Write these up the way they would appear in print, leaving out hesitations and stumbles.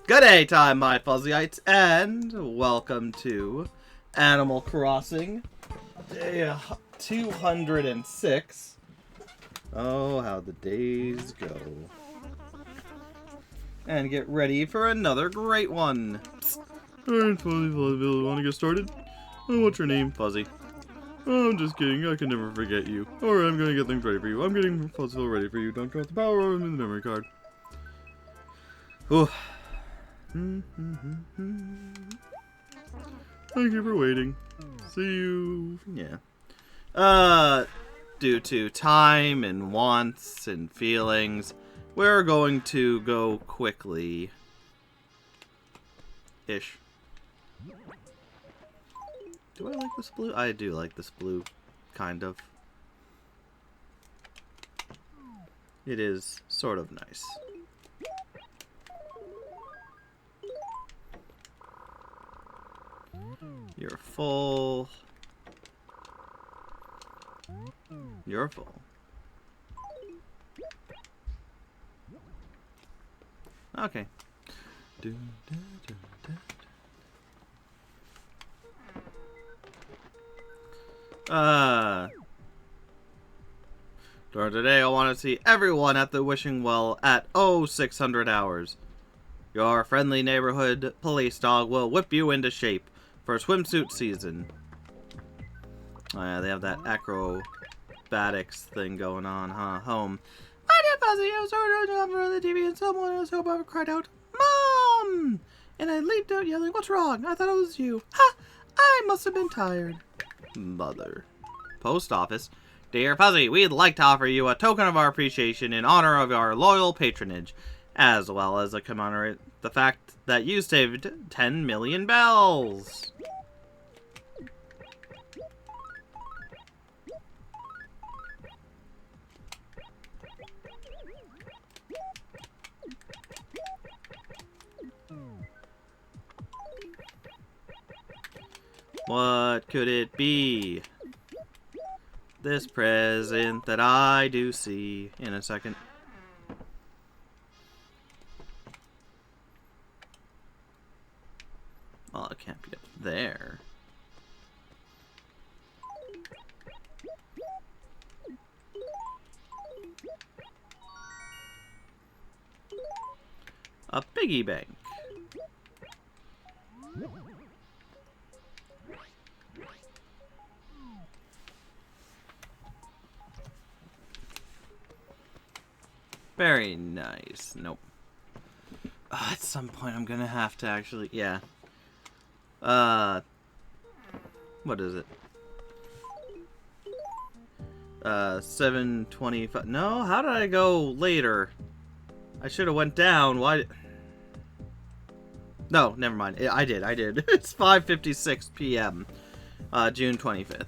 Good day time, my Fuzzyites, and welcome to Animal Crossing Day 206. Oh, how the days go. And get ready for another great one. Alright, Fuzzy, want to get started? Oh, what's your name? Fuzzy. Oh, I'm just kidding, I can never forget you. Alright, I'm gonna get things ready for you. I'm getting Fuzzville ready for you. Don't drop the power over in the memory card. Ooh. Thank you for waiting. See you. Yeah. Due to time and wants and feelings, we're going to go quickly. Ish. Do I like this blue? I do like this blue, kind of. It is sort of nice. You're full. You're full. Okay. For today, I want to see everyone at the wishing well at 0600 hours. Your friendly neighborhood police dog will whip you into shape for swimsuit season. Oh yeah, they have that acrobatics thing going on, huh? Home. My dear Fuzzy, I was ordering over the TV and someone else over cried out, "Mom!" And I leaped out yelling, "What's wrong? I thought it was you." Ha! I must have been tired. Mother. Post office. Dear Fuzzy, we'd like to offer you a token of our appreciation in honor of our loyal patronage, as well as to commemorate the fact that you saved 10 million bells. What could it be? This present that I do see in a second. Well, it can't be up there. A piggy bank. Very nice. Nope. At some point I'm gonna have to actually, yeah. What is it? 725. No, how did I go later? I should have went down. Why? No, never mind. I did. It's 5:56 p.m. June 25th.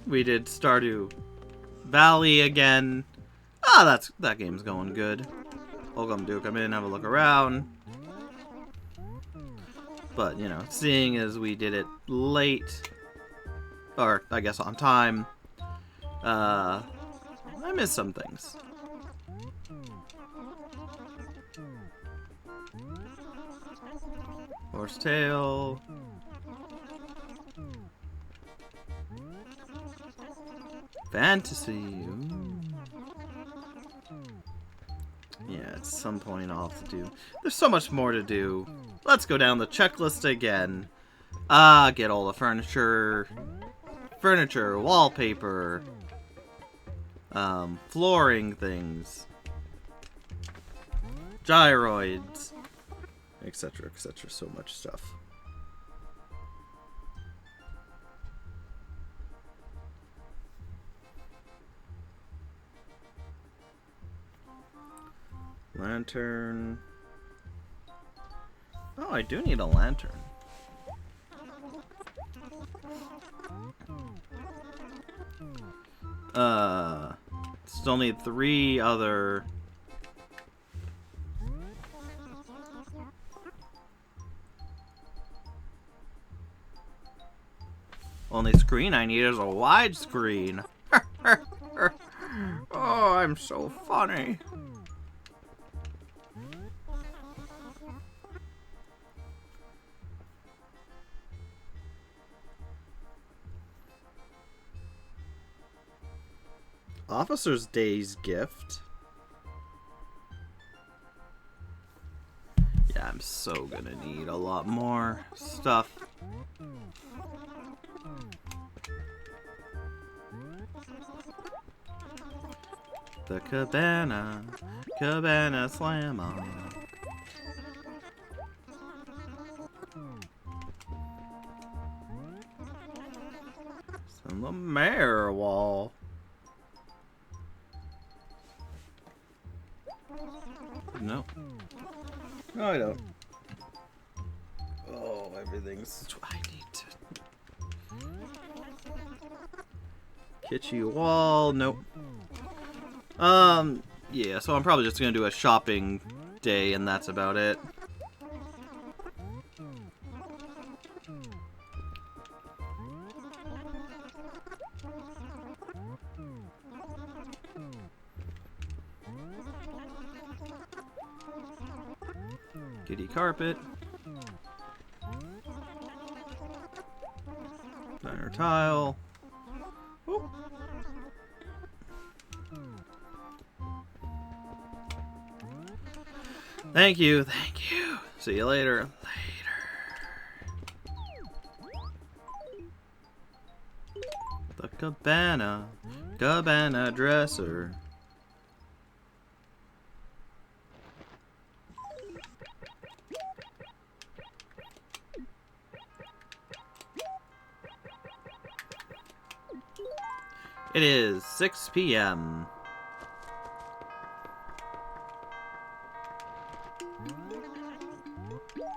We did Stardew Valley again. That game's going good. Welcome to come in, have a look around. But, you know, seeing as we did it late, or I guess on time, I missed some things. Horsetail. Fantasy. Ooh. Yeah, at some point I'll have to do. There's so much more to do. Let's go down the checklist again. Get all the furniture, wallpaper, flooring things, gyroids, etc., etc. So much stuff. Lantern. Oh, I do need a lantern. Still need 3 other. Only screen I need is a widescreen. I'm so funny. Officer's Day's gift. Yeah, I'm so gonna need a lot more stuff. The Cabana Slammer. And the Mayor Wall. No. No, I don't. Oh, everything's... I need to... Kitschy Wall. Nope. Yeah, so I'm probably just gonna do a shopping day and that's about it. Kitty carpet. Diner tile. Ooh. Thank you, thank you. See you later. The Cabana dresser. It is 6 p.m.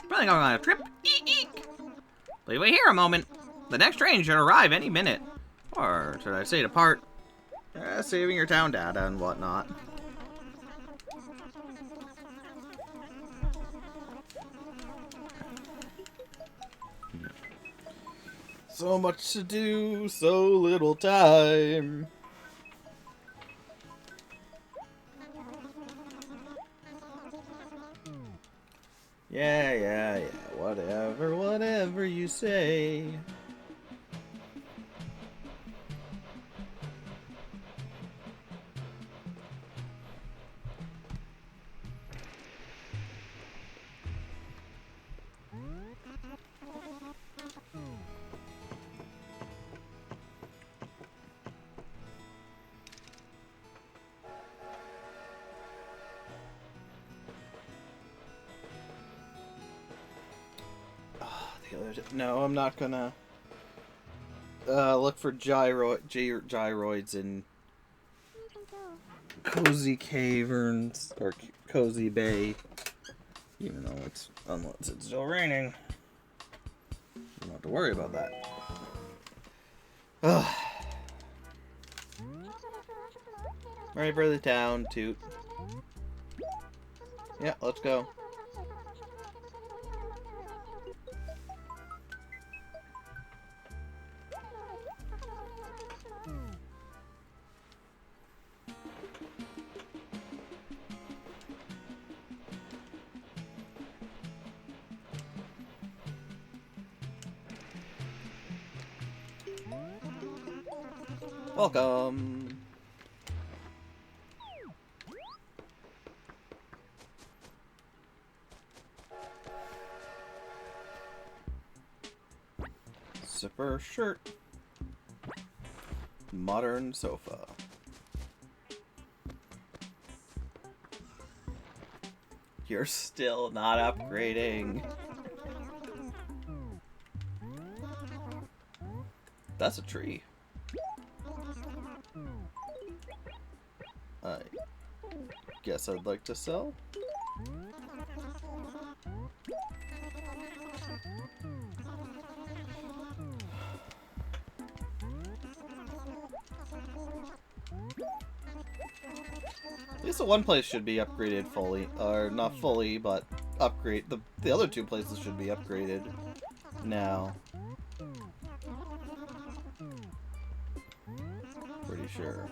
Probably going on a trip. Eek. Please wait here a moment. The next train should arrive any minute. Or should I say depart? Saving your town data and whatnot. So much to do, so little time. Yeah. Whatever you say. No, I'm not gonna look for gyroids in Cozy Caverns or Cozy Bay, even though unless it's still raining. You don't have to worry about that. Ugh. Ready for the town toot. Yeah, let's go. Welcome. Zipper shirt. Modern sofa. You're still not upgrading. That's a tree. I guess I'd like to sell. At least the one place should be upgraded fully, or not fully, but upgrade. The other two places should be upgraded now. Pretty sure.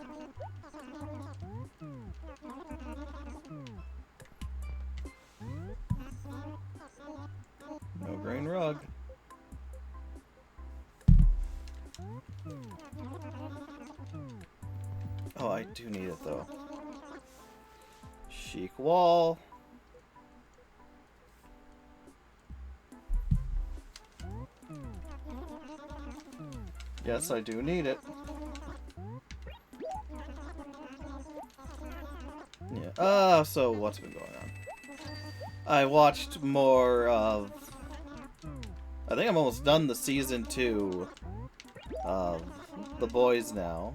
rug. Oh, I do need it though. Chic wall. Yes, I do need it. Yeah. So what's been going on? I watched more of... I think I'm almost done the season 2 of The Boys now.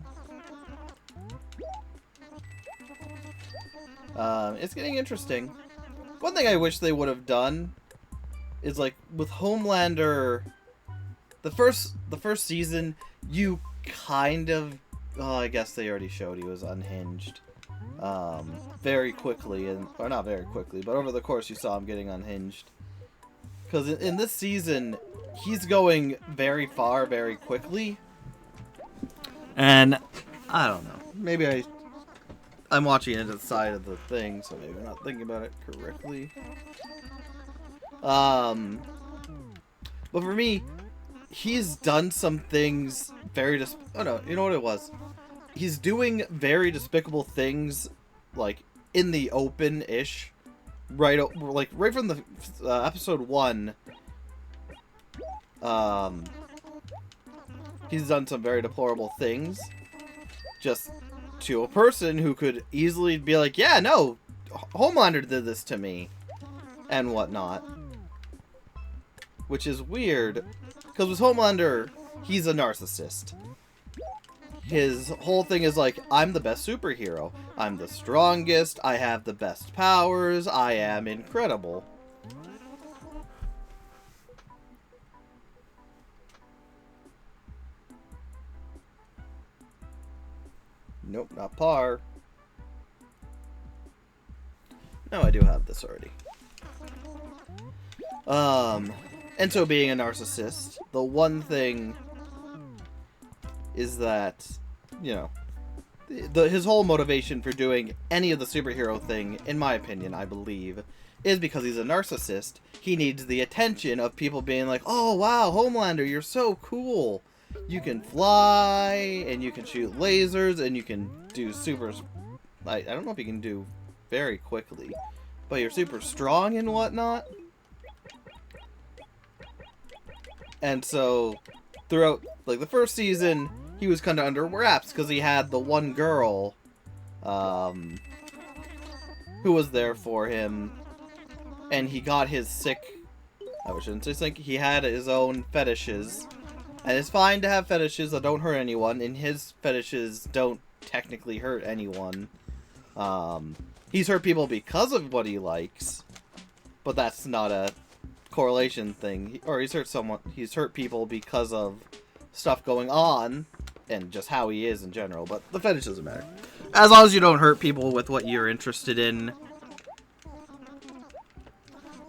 It's getting interesting. One thing I wish they would have done is, like, with Homelander, the first season, you kind of... Well, I guess they already showed he was unhinged. Very quickly, or not very quickly, but over the course you saw him getting unhinged. Because in this season, he's going very far, very quickly. And, I don't know. Maybe I'm watching it inside of the thing, so maybe I'm not thinking about it correctly. But for me, he's done some things very oh no, you know what it was? He's doing very despicable things, like, in the open-ish. Right from the episode 1. He's done some very deplorable things. Just to a person who could easily be like, yeah, no, Homelander did this to me. And whatnot. Which is weird. Because with Homelander, he's a narcissist. His whole thing is like, I'm the best superhero. I'm the strongest. I have the best powers. I am incredible. Nope, not par. No, I do have this already. And so being a narcissist, the one thing is that, you know, his whole motivation for doing any of the superhero thing, in my opinion, I believe, is because he's a narcissist. He needs the attention of people being like, oh, wow, Homelander, you're so cool. You can fly, and you can shoot lasers, and you can do super... I don't know if you can do very quickly, but you're super strong and whatnot. And so, throughout, like, the first season, he was kind of under wraps, because he had the one girl, who was there for him, and he got his sick... I shouldn't say sick, he had his own fetishes. And it's fine to have fetishes that don't hurt anyone, and his fetishes don't technically hurt anyone. He's hurt people because of what he likes, but that's not a correlation thing. Or he's hurt people because of stuff going on, and just how he is in general, but the fetish doesn't matter. As long as you don't hurt people with what you're interested in,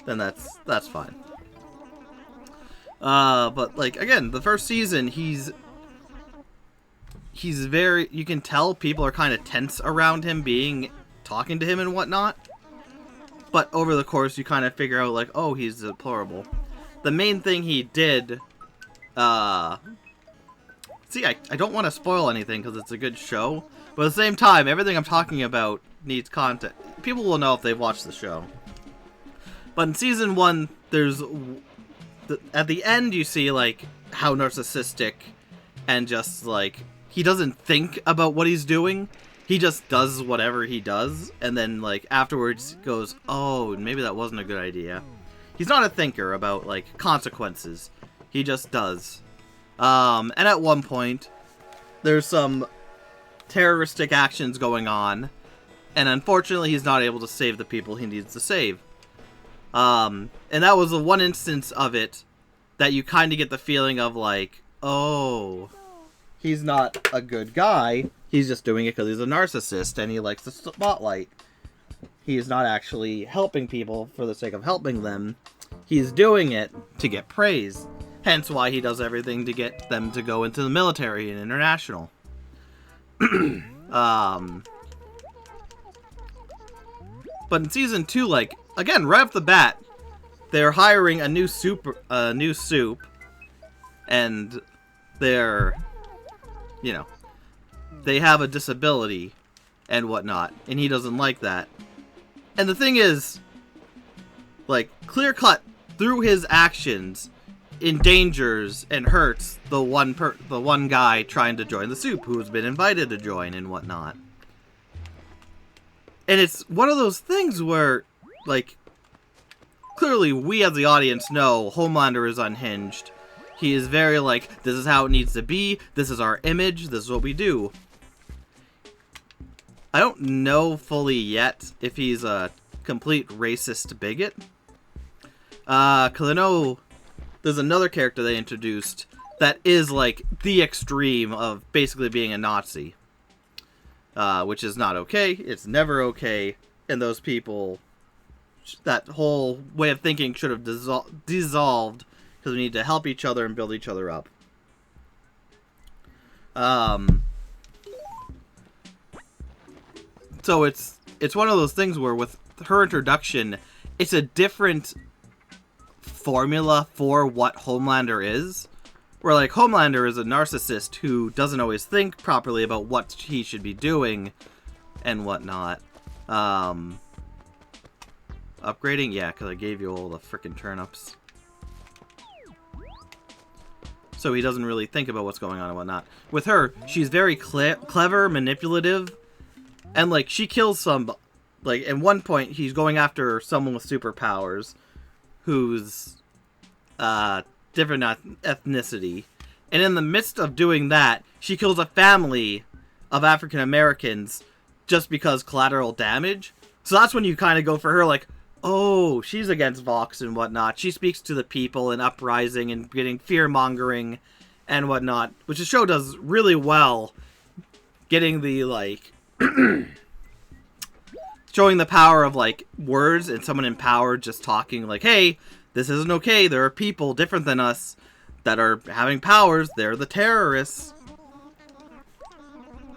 then that's fine. But, like, again, the first season, he's very... You can tell people are kind of tense around him talking to him and whatnot. But over the course, you kind of figure out, like, oh, he's deplorable. The main thing he did... See, I don't want to spoil anything because it's a good show. But at the same time, everything I'm talking about needs content. People will know if they've watched the show. But in season 1, there's... At the end, you see, like, how narcissistic and just, like, he doesn't think about what he's doing. He just does whatever he does, and then, like, afterwards goes, oh, maybe that wasn't a good idea. He's not a thinker about, like, consequences. He just does. And at one point, there's some terroristic actions going on, and unfortunately he's not able to save the people he needs to save. And that was the one instance of it that you kind of get the feeling of, like, oh, he's not a good guy. He's just doing it because he's a narcissist and he likes the spotlight. He's not actually helping people for the sake of helping them. He's doing it to get praise. Hence why he does everything to get them to go into the military and international. But in season 2, like, again, right off the bat, they're hiring a new soup, and they're, you know, they have a disability and whatnot, and he doesn't like that. And the thing is, like, clear cut through his actions, endangers and hurts the one guy trying to join the soup who's been invited to join and whatnot. And it's one of those things where, like, clearly we as the audience know Homelander is unhinged. He is very like, this is how it needs to be, this is our image, this is what we do. I don't know fully yet if he's a complete racist bigot. 'Cause I know there's another character they introduced that is like the extreme of basically being a Nazi. Which is not okay, it's never okay, and those people, that whole way of thinking should have dissolved, because we need to help each other and build each other up. So it's one of those things where with her introduction, it's a different formula for what Homelander is. Where, like, Homelander is a narcissist who doesn't always think properly about what he should be doing and whatnot. Upgrading? Yeah, because I gave you all the frickin' turnips. So he doesn't really think about what's going on and whatnot. With her, she's very clever, manipulative, and, like, she kills some... Like, at one point, he's going after someone with superpowers who's, different ethnicity. And in the midst of doing that, she kills a family of African Americans just because collateral damage. So that's when you kind of go for her, like, oh, she's against Vox and whatnot. She speaks to the people and uprising and getting fear-mongering and whatnot, which the show does really well, getting the, like, showing the power of, like, words and someone empowered just talking, like, hey, this isn't okay, there are people different than us that are having powers, they're the terrorists.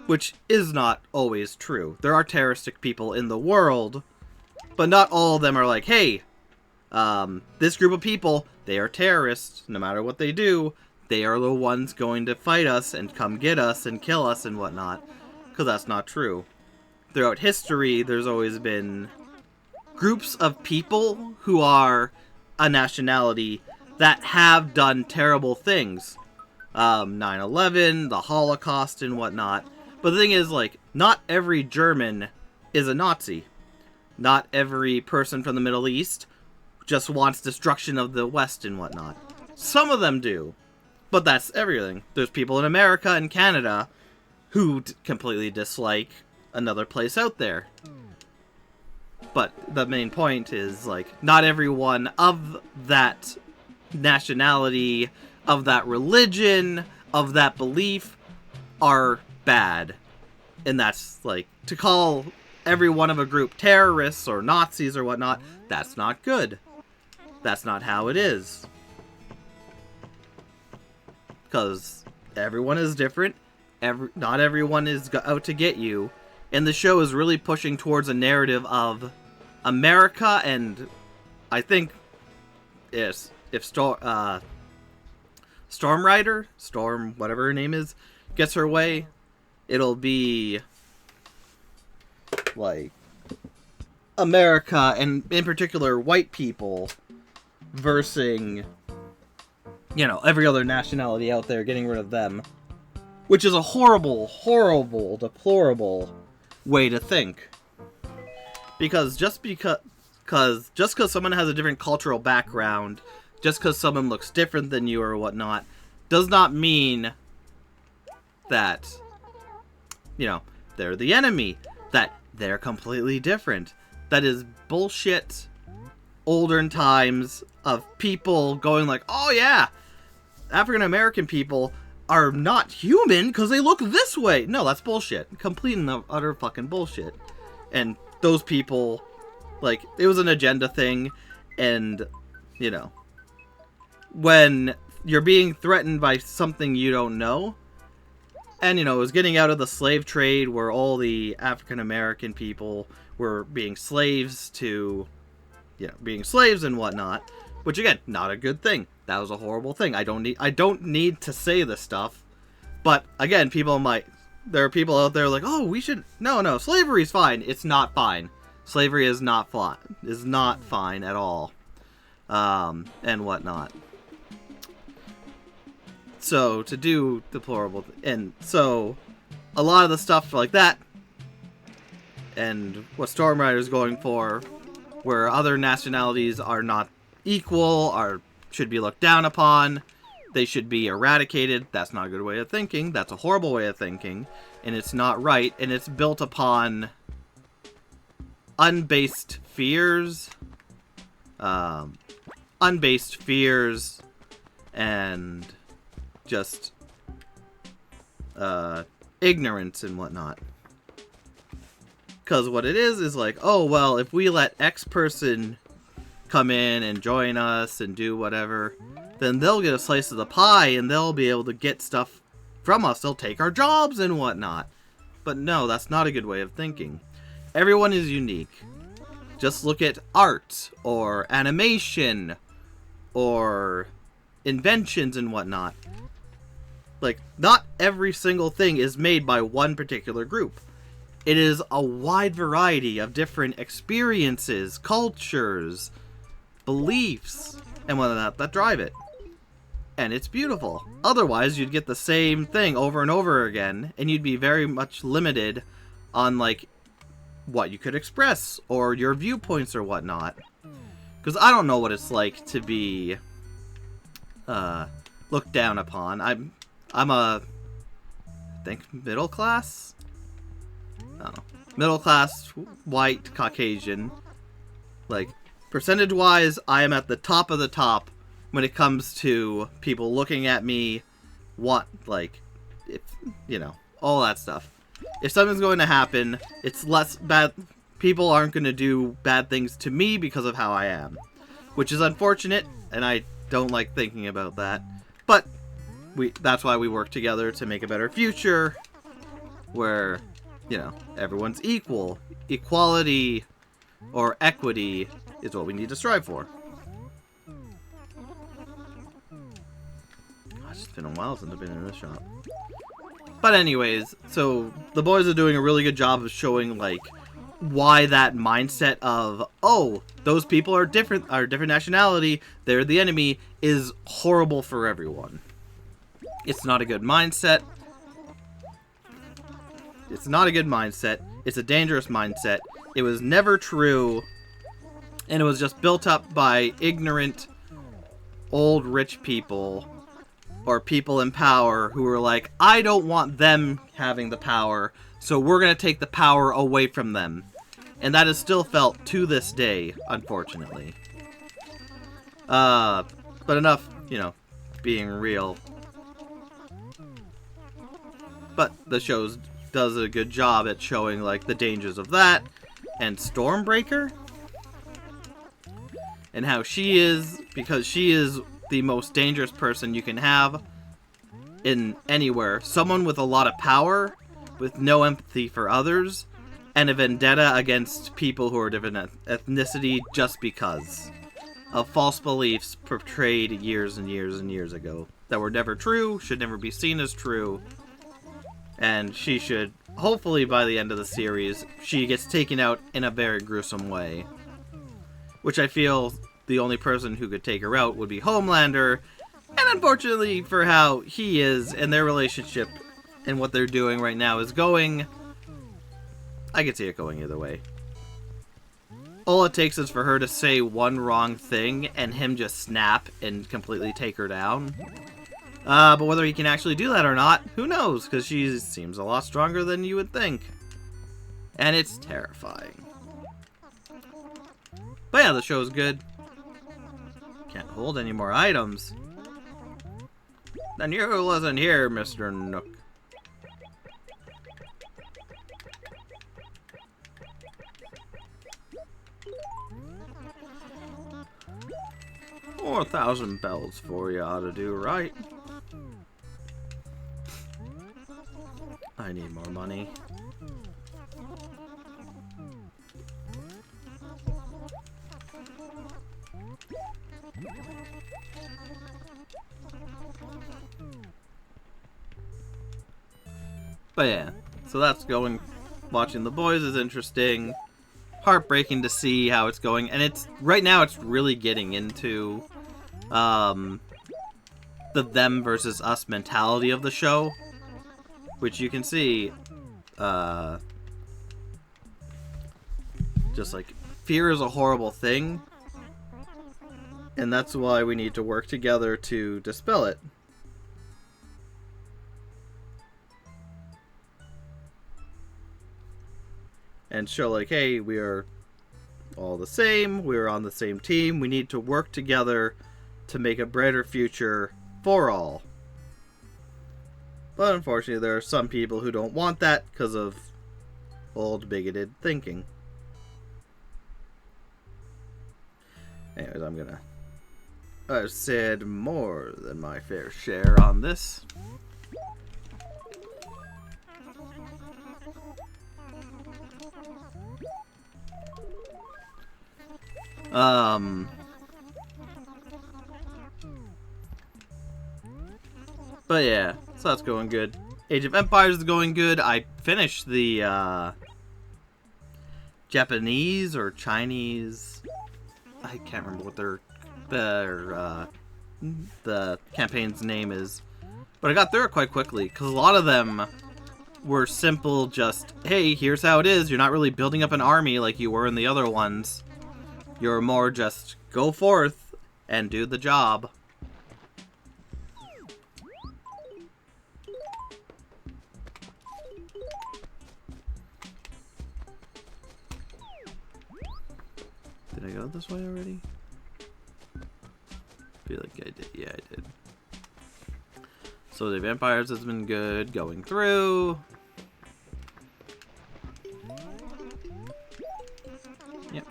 Which is not always true. There are terroristic people in the world, but not all of them are like, hey, this group of people, they are terrorists. No matter what they do, they are the ones going to fight us and come get us and kill us and whatnot. Because that's not true. Throughout history, there's always been groups of people who are a nationality that have done terrible things. 9/11, the Holocaust and whatnot. But the thing is, like, not every German is a Nazi. Not every person from the Middle East just wants destruction of the West and whatnot. Some of them do. But that's everything. There's people in America and Canada who completely dislike another place out there. But the main point is, like, not everyone of that nationality, of that religion, of that belief are bad. And that's, like, to call every one of a group terrorists or Nazis or whatnot, that's not good. That's not how it is. Because everyone is different. Not everyone is out to get you. And the show is really pushing towards a narrative of America, and I think if Storm Rider, whatever her name is, gets her way, it'll be like America, and in particular white people, versus, you know, every other nationality out there, getting rid of them. Which is a horrible, horrible, deplorable way to think. Because just because someone has a different cultural background, just because someone looks different than you or whatnot, does not mean that, you know, they're the enemy. That they're completely different. That is bullshit. Older times of people going like, oh yeah, African American people are not human because they look this way. No, that's bullshit. Complete and utter fucking bullshit. And those people, like, it was an agenda thing, and, you know, when you're being threatened by something you don't know, and, you know, it was getting out of the slave trade where all the African American people were being slaves to, being slaves and whatnot. Which again, not a good thing. That was a horrible thing. I don't need to say this stuff. But again, there are people out there like, oh, we should, no, slavery's fine. It's not fine. Slavery is not fine at all. And whatnot. So, to do deplorable, and so, a lot of the stuff like that, and what Storm Rider's going for, where other nationalities are not equal, should be looked down upon, they should be eradicated. That's not a good way of thinking. That's a horrible way of thinking, and it's not right, and it's built upon unbased fears, and just ignorance and whatnot. Because what it is like, oh, well, if we let X person come in and join us and do whatever, then they'll get a slice of the pie and they'll be able to get stuff from us. They'll take our jobs and whatnot. But no, that's not a good way of thinking. Everyone is unique. Just look at art or animation or inventions and whatnot. Like, not every single thing is made by one particular group. It is a wide variety of different experiences, cultures, beliefs, and whatnot that drive it. And it's beautiful. Otherwise, you'd get the same thing over and over again, and you'd be very much limited on, like, what you could express, or your viewpoints or whatnot. Because I don't know what it's like to be looked down upon. I'm I think middle class? I don't know. Middle class, white, Caucasian. Like, percentage-wise, I am at the top of the top when it comes to people looking at me, if, all that stuff. If something's going to happen, it's less bad. People aren't going to do bad things to me because of how I am. Which is unfortunate, and I don't like thinking about that. But that's why we work together to make a better future where, everyone's equal. Equality or equity is what we need to strive for. Gosh, it's been a while since I've been in this shop. But anyways, so the boys are doing a really good job of showing, like, why that mindset of, oh, those people are different nationality, they're the enemy, is horrible for everyone. It's not a good mindset. It's not a good mindset. It's a dangerous mindset. It was never true. And it was just built up by ignorant, old rich people, or people in power who were like, I don't want them having the power, so we're going to take the power away from them. And that is still felt to this day, unfortunately. But enough, being real. But the show does a good job at showing, like, the dangers of that. And Stormbreaker. And how she is, because she is the most dangerous person you can have in anywhere. Someone with a lot of power, with no empathy for others, and a vendetta against people who are different ethnicity just because of false beliefs portrayed years and years and years ago that were never true, should never be seen as true. And she should, hopefully by the end of the series, she gets taken out in a very gruesome way. Which I feel the only person who could take her out would be Homelander. And unfortunately for how he is and their relationship and what they're doing right now is going, I could see it going either way. All it takes is for her to say one wrong thing and him just snap and completely take her down. But whether he can actually do that or not, who knows? Because she seems a lot stronger than you would think. And it's terrifying. But yeah, the show's good. Can't hold any more items. Then you wasn't here, Mr. Nook. Or 1,000 bells for you ought to do right. I need more money. But yeah, so that's going. Watching The Boys is interesting. Heartbreaking to see how it's going, and it's right now it's really getting into the them versus us mentality of the show, which you can see just like fear is a horrible thing, and that's why we need to work together to dispel it. And show like, hey, we are all the same, we're on the same team, we need to work together to make a brighter future for all. But unfortunately, there are some people who don't want that because of old bigoted thinking. Anyways, I'm gonna... I've said more than my fair share on this. But yeah, so that's going good. Age of Empires is going good. I finished the Japanese or Chinese, I can't remember what the campaign's name is, but I got through it quite quickly because a lot of them were simple, just, hey, here's how it is. You're not really building up an army like you were in the other ones. You're more just go forth and do the job. Did I go this way already? I feel like I did. Yeah, I did. So the Vampires has been good going through. Yep.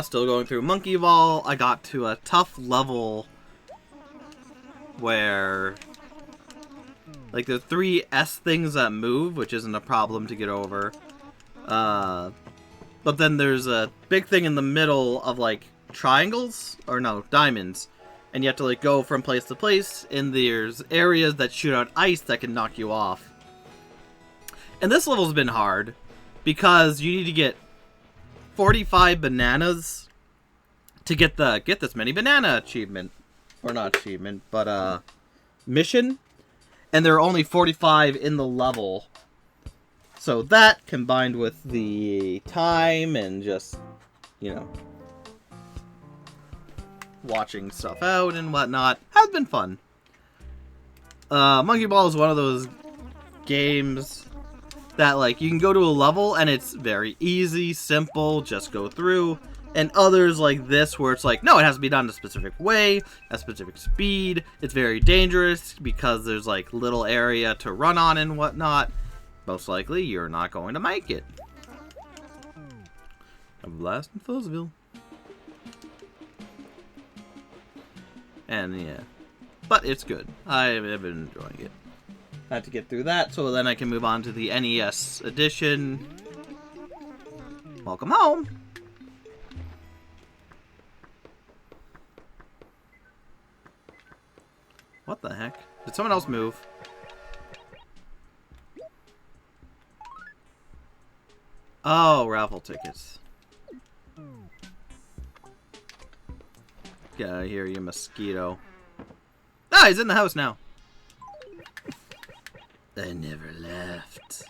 Still going through Monkey Ball. I got to a tough level where, like, the 3 S things that move, which isn't a problem to get over. But then there's a big thing in the middle of, like, triangles? Or no, diamonds. And you have to, like, go from place to place, and there's areas that shoot out ice that can knock you off. And this level's been hard, because you need to get 45 bananas to get the Get This Many Banana achievement. Or not achievement, but mission. And there are only 45 in the level. So that, combined with the time and just, you know, watching stuff out and whatnot, has been fun. Monkey Ball is one of those games that, like, you can go to a level and it's very easy, simple, just go through. And others like this where it's like, no, it has to be done a specific way, a specific speed. It's very dangerous because there's, like, little area to run on and whatnot. Most likely, you're not going to make it. A blast in Fuzzville. And, yeah. But it's good. I've been enjoying it. I have to get through that, so then I can move on to the NES edition. Welcome home! What the heck? Did someone else move? Oh, raffle tickets. Get out of here, you mosquito. Ah, he's in the house now. I never left.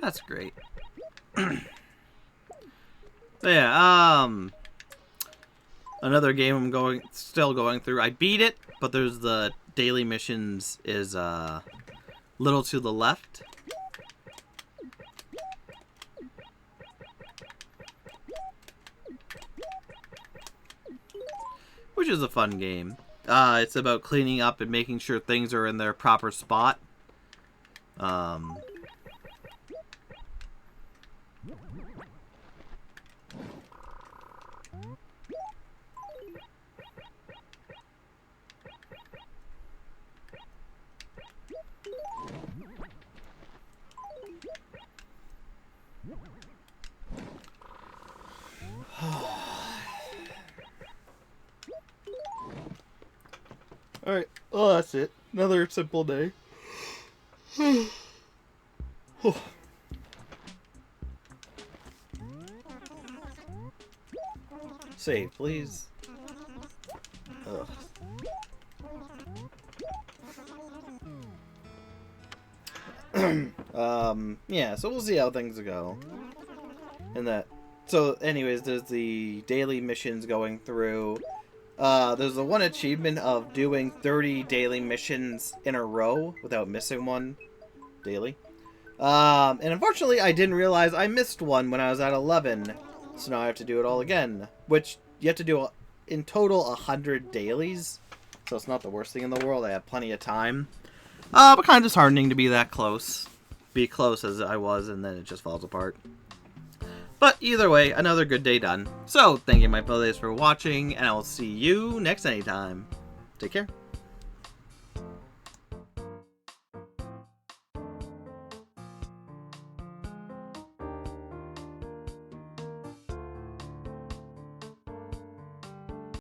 That's great. So yeah, another game I'm still going through. I beat it, but there's the daily missions is little to the left. Which is a fun game. It's about cleaning up and making sure things are in their proper spot. Alright, well that's it. Another simple day. Save, please. Ugh. Yeah, so we'll see how things go. And that. So, anyways, there's the daily missions going through. There's the one achievement of doing 30 daily missions in a row without missing one daily. And unfortunately, I didn't realize I missed one when I was at 11. So now I have to do it all again. Which, you have to do, in total, 100 dailies. So it's not the worst thing in the world. I have plenty of time. But kind of disheartening to be that close. Be close as I was, and then it just falls apart. But either way, another good day done. So, thank you my fellows for watching, and I will see you next anytime. Take care.